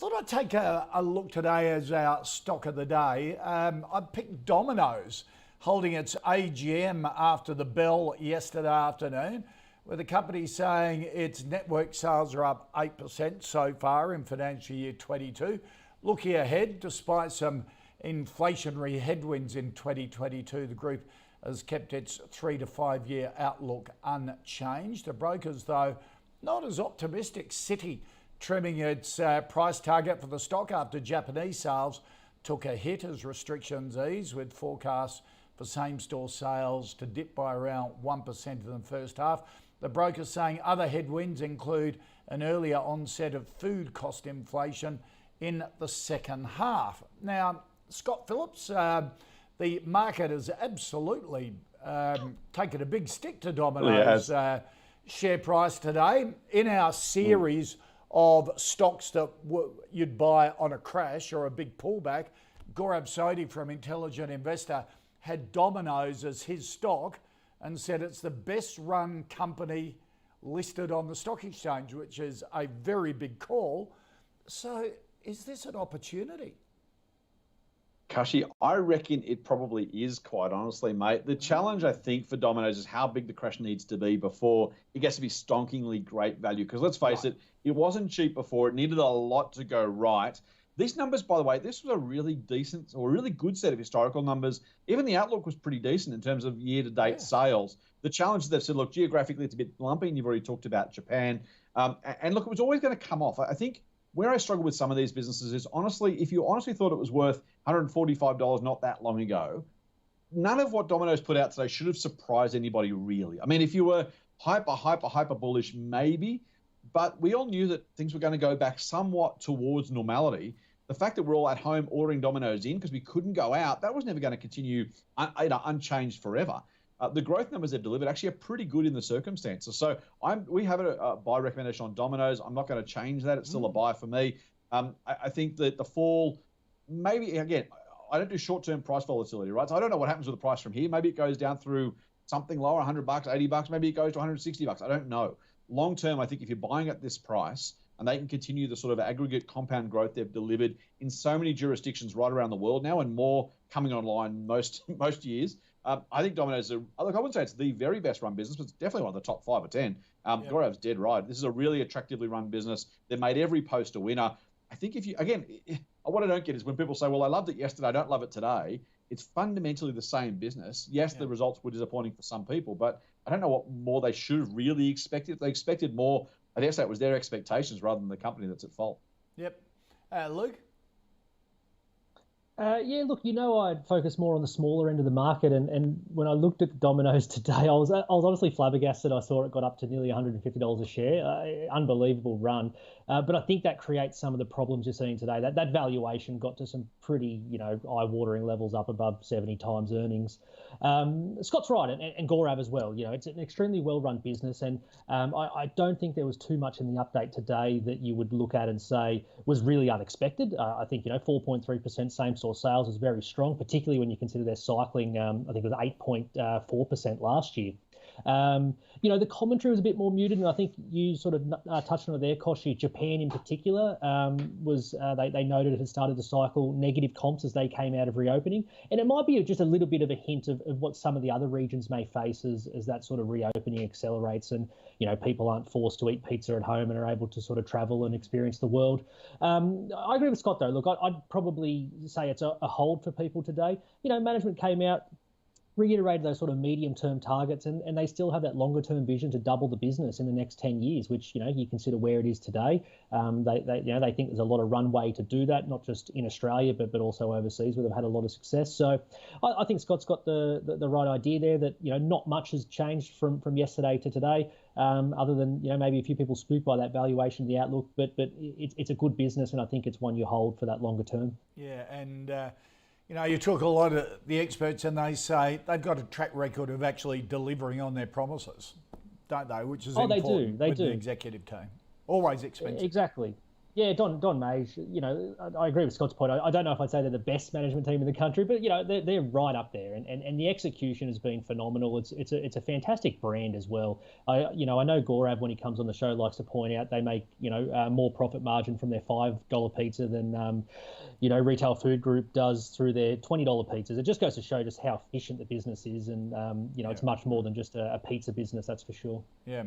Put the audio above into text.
Thought I'd take a look today as our stock of the day. I picked Domino's, holding its AGM after the bell yesterday afternoon, with the company saying its network sales are up 8% so far in financial year 22. Looking ahead, despite some inflationary headwinds in 2022, the group has kept its 3 to 5 year outlook unchanged. The brokers, though, not as optimistic. Citi trimming its price target for the stock after Japanese sales took a hit as restrictions eased, with forecasts for same-store sales to dip by around 1% in the first half. The brokers saying other headwinds include an earlier onset of food cost inflation in the second half. Now, Scott Phillips, the market has absolutely taken a big stick to Domino's share price today. In our series of stocks that you'd buy on a crash or a big pullback, Gaurav Sodhi from Intelligent Investor had Domino's as his stock and said it's the best run company listed on the stock exchange, which is a very big call. So is this an opportunity? Kashi, I reckon it probably is, quite honestly, mate. The challenge, I think, for Domino's is how big the crash needs to be before it gets to be stonkingly great value. Because let's face it, it wasn't cheap before. It needed a lot to go right. These numbers, by the way, this was a really decent or a really good set of historical numbers. Even the outlook was pretty decent in terms of year-to-date sales. The challenge is they've said, look, geographically, it's a bit lumpy, and you've already talked about Japan. And look, it was always going to come off. I think where I struggle with some of these businesses is, honestly, if you honestly thought it was worth $145 not that long ago, none of what Domino's put out today should have surprised anybody, really. I mean, if you were hyper bullish, maybe, but we all knew that things were going to go back somewhat towards normality. The fact that we're all at home ordering Domino's in because we couldn't go out, that was never going to continue unchanged forever. The growth numbers they've delivered actually are pretty good in the circumstances. So we have a buy recommendation on Domino's. I'm not going to change that. It's still a buy for me. I think that the fall, maybe, again, I don't do short-term price volatility, right? So I don't know what happens with the price from here. Maybe it goes down through something lower, $100, $80. Maybe it goes to $160. I don't know. Long-term, I think if you're buying at this price and they can continue the sort of aggregate compound growth they've delivered in so many jurisdictions right around the world now, and more coming online most years, I think Domino's, look, I wouldn't say it's the very best run business, but it's definitely one of the top 5 or 10. Gaurav's dead right. This is a really attractively run business. They've made every post a winner. I think if you, again, what I don't get is when people say, well, I loved it yesterday, I don't love it today. It's fundamentally the same business. Yes, the results were disappointing for some people, but I don't know what more they should have really expected. If they expected more, I guess that was their expectations rather than the company that's at fault. Yep. Luke? Yeah, look, I'd focus more on the smaller end of the market, and when I looked at Domino's today, I was honestly flabbergasted. I saw it got up to nearly $150 a share. Unbelievable run. But I think that creates some of the problems you're seeing today. That valuation got to some pretty, eye-watering levels, up above 70 times earnings. Scott's right, and Gaurav as well. It's an extremely well-run business, and I don't think there was too much in the update today that you would look at and say was really unexpected. I think 4.3% same-store sales is very strong, particularly when you consider they're cycling. I think it was 8.4% last year. The commentary was a bit more muted, and I think you sort of touched on it there, Koshi. Japan in particular they noted it had started to cycle negative comps as they came out of reopening, and it might be just a little bit of a hint of what some of the other regions may face as that sort of reopening accelerates, and people aren't forced to eat pizza at home and are able to sort of travel and experience the world. I agree with Scott though. Look, I'd probably say it's a hold for people today. Management came out, reiterated those sort of medium-term targets, and they still have that longer-term vision to double the business in the next 10 years, which, you consider where it is today. They think there's a lot of runway to do that, not just in Australia, but also overseas, where they've had a lot of success. So I think Scott's got the right idea there that, not much has changed from yesterday to today, other than, maybe a few people spooked by that valuation, the outlook, but it's a good business, and I think it's one you hold for that longer term. Yeah, and you talk a lot of the experts and they say they've got a track record of actually delivering on their promises, don't they? Which is important they do. with the executive team. Always expensive. Exactly. Yeah, Don Mage, I agree with Scott's point. I don't know if I'd say they're the best management team in the country, but they're right up there, and the execution has been phenomenal. It's a fantastic brand as well. I know Gaurav, when he comes on the show, likes to point out they make more profit margin from their $5 pizza than Retail Food Group does through their $20 pizzas. It just goes to show just how efficient the business is, and it's much more than just a pizza business, that's for sure. Yeah.